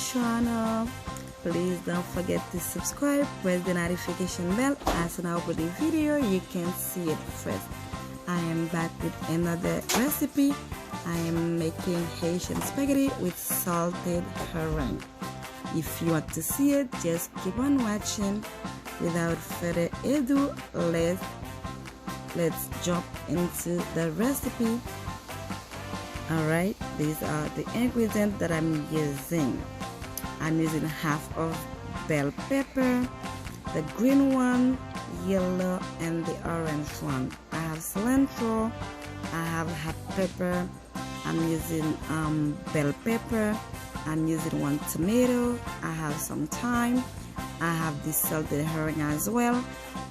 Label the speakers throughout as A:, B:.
A: channel. Please don't forget to subscribe, press the notification bell. As soon as I upload the video, you can see it first. I am back with another recipe. I am making Haitian spaghetti with salted herring. If you want to see it, just keep on watching. Without further ado, let's jump into the recipe. Alright, these are the ingredients that I'm using. I'm using half of bell pepper, the green one, yellow, and the orange one. I have cilantro, I have hot pepper, I'm using bell pepper, I'm using 1 tomato, I have some thyme, I have the salted herring as well,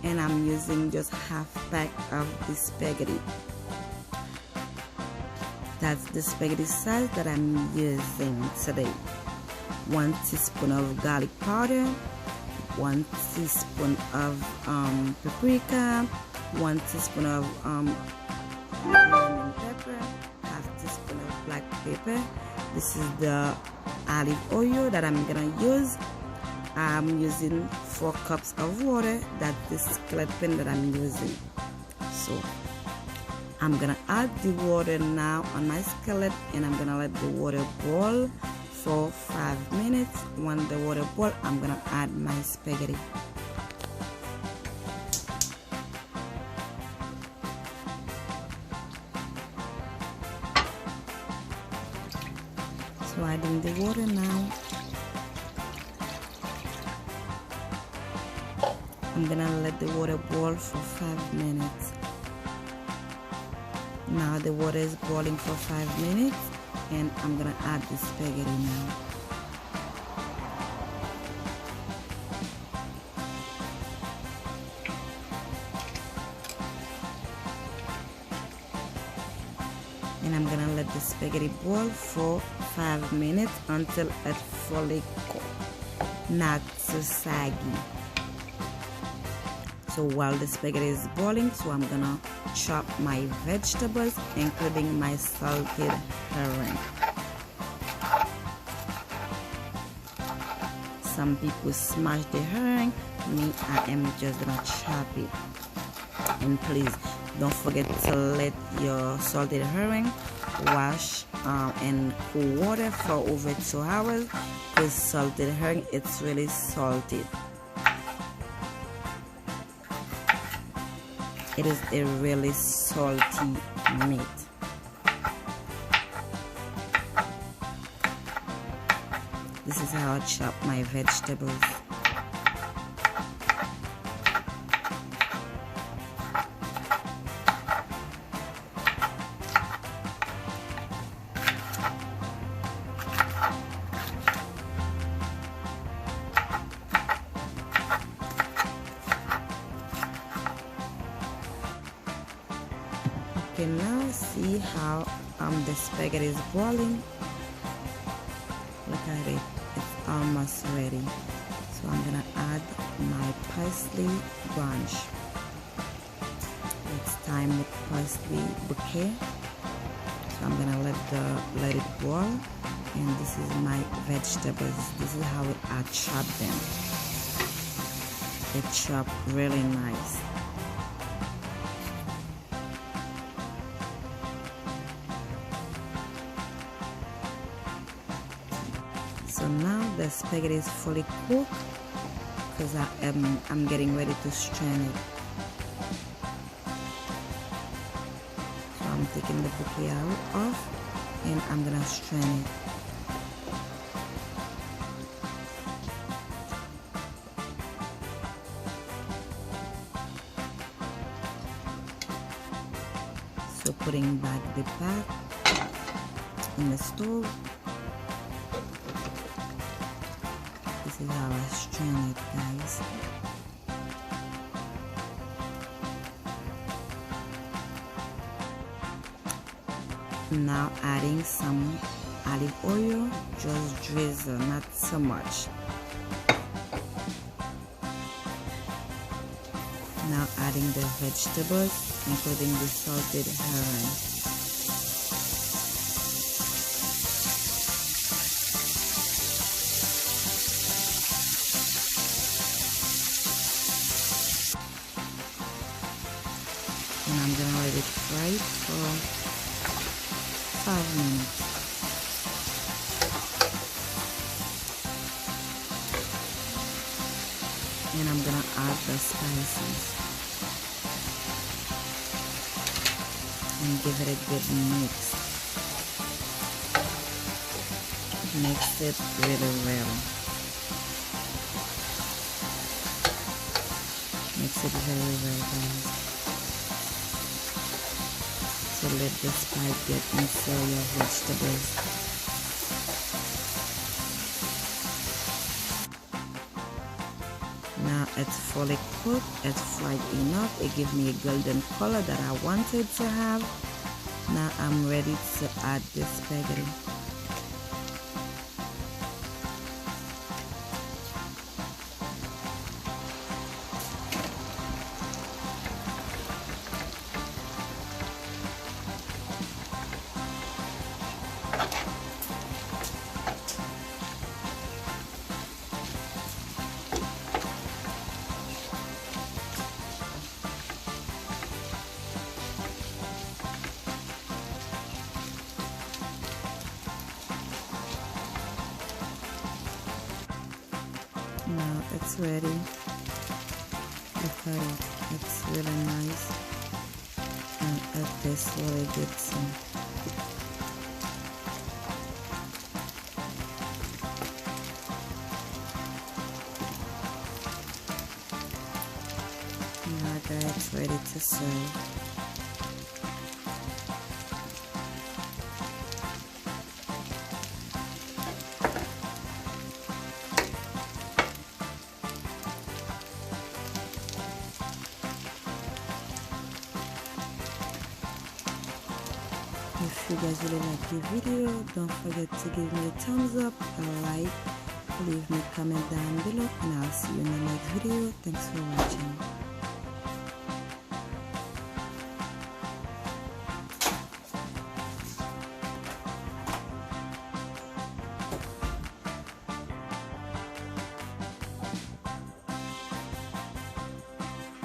A: and I'm using just half pack of the spaghetti. That's the spaghetti size that I'm using today. 1 teaspoon of garlic powder, 1 teaspoon of paprika, 1 teaspoon of lemon pepper, half teaspoon of black pepper. This is the olive oil that I'm gonna use. I'm using 4 cups of water. That's the skillet pan that I'm using. So I'm gonna add the water now on my skillet, and I'm gonna let the water boil for 5 minutes. When the water boils, I'm gonna add my spaghetti. So adding the water now. I'm gonna let the water boil for 5 minutes. Now the water is boiling for 5 minutes, and I'm gonna add the spaghetti now. And I'm gonna let the spaghetti boil for 5 minutes until it fully cooks, not too saggy. So while the spaghetti is boiling, so I'm gonna chop my vegetables, including my salted herring. Some people smash the herring. Me, I am just gonna chop it. And please don't forget to let your salted herring wash in cool water for over 2 hours, because salted herring, it's really salted. It is a really salty meat. This is how I chop my vegetables. You can now see how the spaghetti is boiling. Look at it, it's almost ready. So I'm gonna add my parsley branch. It's time with parsley bouquet. So I'm gonna let it boil, and this is my vegetables. This is how I chop them. They chop really nice. So now the spaghetti is fully cooked, because I'm getting ready to strain it. So I'm taking the bouquet off, and I'm gonna strain it. So putting back the pot in the stove. This is how I strain it, guys. Now adding some olive oil, just drizzle, not so much. Now adding the vegetables, including the salted herring. it fried for 5 minutes. And I'm gonna add the spices and give it a good mix. Mix it really well. Mix it very well, guys. So let the spice get inside your vegetables. Now it's fully cooked, it's fried enough, it gives me a golden color that I wanted to have. Now I'm ready to add the spaghetti. Now it's ready. Look at it, it's really nice and it tastes really good too. Now that it's ready to serve. If you guys really like the video, don't forget to give me a thumbs up, a like, leave me a comment down below, and I'll see you in the next video. Thanks for watching.